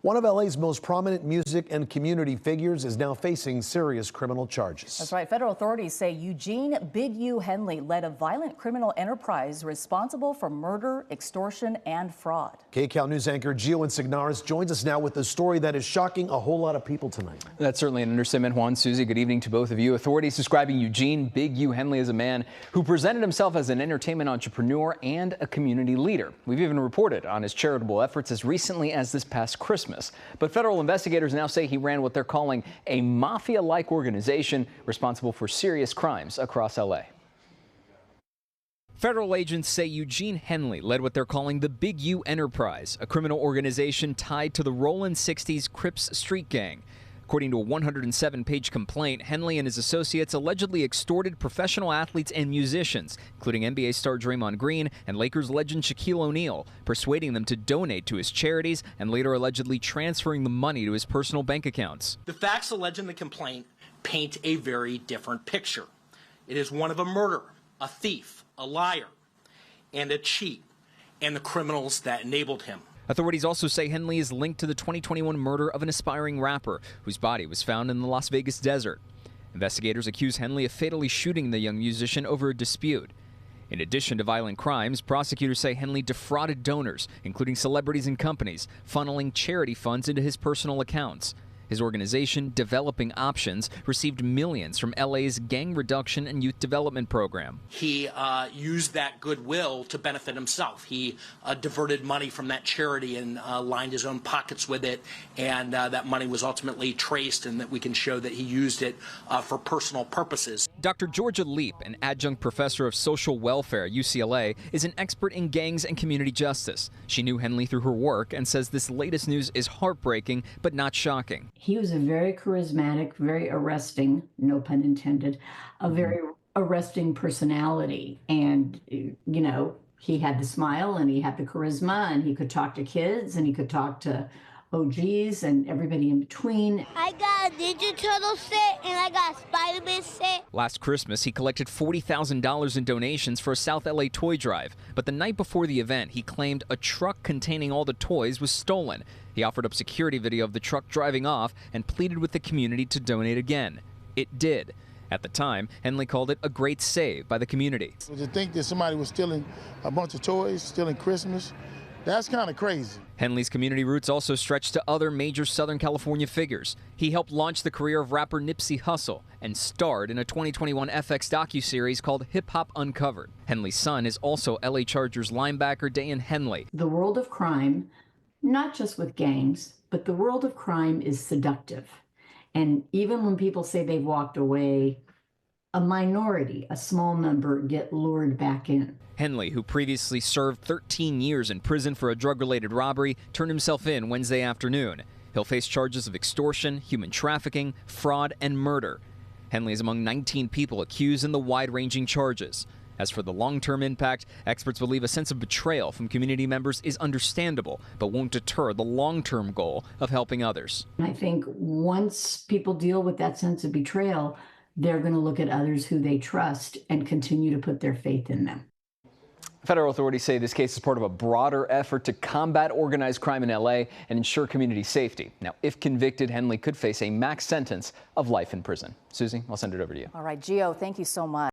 One of LA's most prominent music and community figures is now facing serious criminal charges. That's right. Federal authorities say Eugene "Big U" Henley led a violent criminal enterprise responsible for murder, extortion, and fraud. KCAL News anchor Gio Insignares joins us now with a story that is shocking a whole lot of people tonight. That's certainly an understatement, Juan. Susie, good evening to both of you. Authorities describing Eugene "Big U" Henley as a man who presented himself as an entertainment entrepreneur and a community leader. We've even reported on his charitable efforts as recently as this past Christmas. But federal investigators now say he ran what they're calling a mafia-like organization responsible for serious crimes across LA. Federal agents say Eugene Henley led what they're calling the Big U Enterprise, a criminal organization tied to the Rollin 60s Crips street gang. According to a 107-page complaint, Henley and his associates allegedly extorted professional athletes and musicians, including NBA star Draymond Green and Lakers legend Shaquille O'Neal, persuading them to donate to his charities and later allegedly transferring the money to his personal bank accounts. The facts alleged in the complaint paint a very different picture. It is one of a murderer, a thief, a liar, and a cheat, and the criminals that enabled him. Authorities also say Henley is linked to the 2021 murder of an aspiring rapper whose body was found in the Las Vegas desert. Investigators accuse Henley of fatally shooting the young musician over a dispute. In addition to violent crimes, prosecutors say Henley defrauded donors, including celebrities and companies, funneling charity funds into his personal accounts. His organization, Developing Options, received millions from LA's Gang Reduction and Youth Development Program. He used that goodwill to benefit himself. He diverted money from that charity and lined his own pockets with it, and that money was ultimately traced, and that we can show that he used it for personal purposes. Dr. Georgia Leap, an adjunct professor of social welfare at UCLA, is an expert in gangs and community justice. She knew Henley through her work and says this latest news is heartbreaking but not shocking. He was a very charismatic, very arresting, no pun intended, a very arresting personality. And, you know, he had the smile and he had the charisma and he could talk to kids and he could talk to OGs and everybody in between. I got a Ninja Turtle set and I got a Spider-Man set. Last Christmas, he collected $40,000 in donations for a South LA toy drive. But the night before the event, he claimed a truck containing all the toys was stolen. He offered up security video of the truck driving off and pleaded with the community to donate again. It did. At the time, Henley called it a great save by the community. To think that somebody was stealing a bunch of toys, stealing Christmas, that's kind of crazy. Henley's community roots also stretch to other major Southern California figures. He helped launch the career of rapper Nipsey Hussle and starred in a 2021 FX docuseries called Hip Hop Uncovered. Henley's son is also LA Chargers linebacker Dayan Henley. The world of crime, not just with gangs, but the world of crime is seductive. And even when people say they've walked away, a minority, a small number, get lured back in. Henley, who previously served 13 years in prison for a drug-related robbery, turned himself in Wednesday afternoon. He'll face charges of extortion, human trafficking, fraud, and murder. Henley is among 19 people accused in the wide-ranging charges. As for the long-term impact, experts believe a sense of betrayal from community members is understandable, but won't deter the long-term goal of helping others. I think once people deal with that sense of betrayal, they're going to look at others who they trust and continue to put their faith in them. Federal authorities say this case is part of a broader effort to combat organized crime in LA and ensure community safety. Now, if convicted, Henley could face a max sentence of life in prison. Susie, I'll send it over to you. All right, Gio, thank you so much.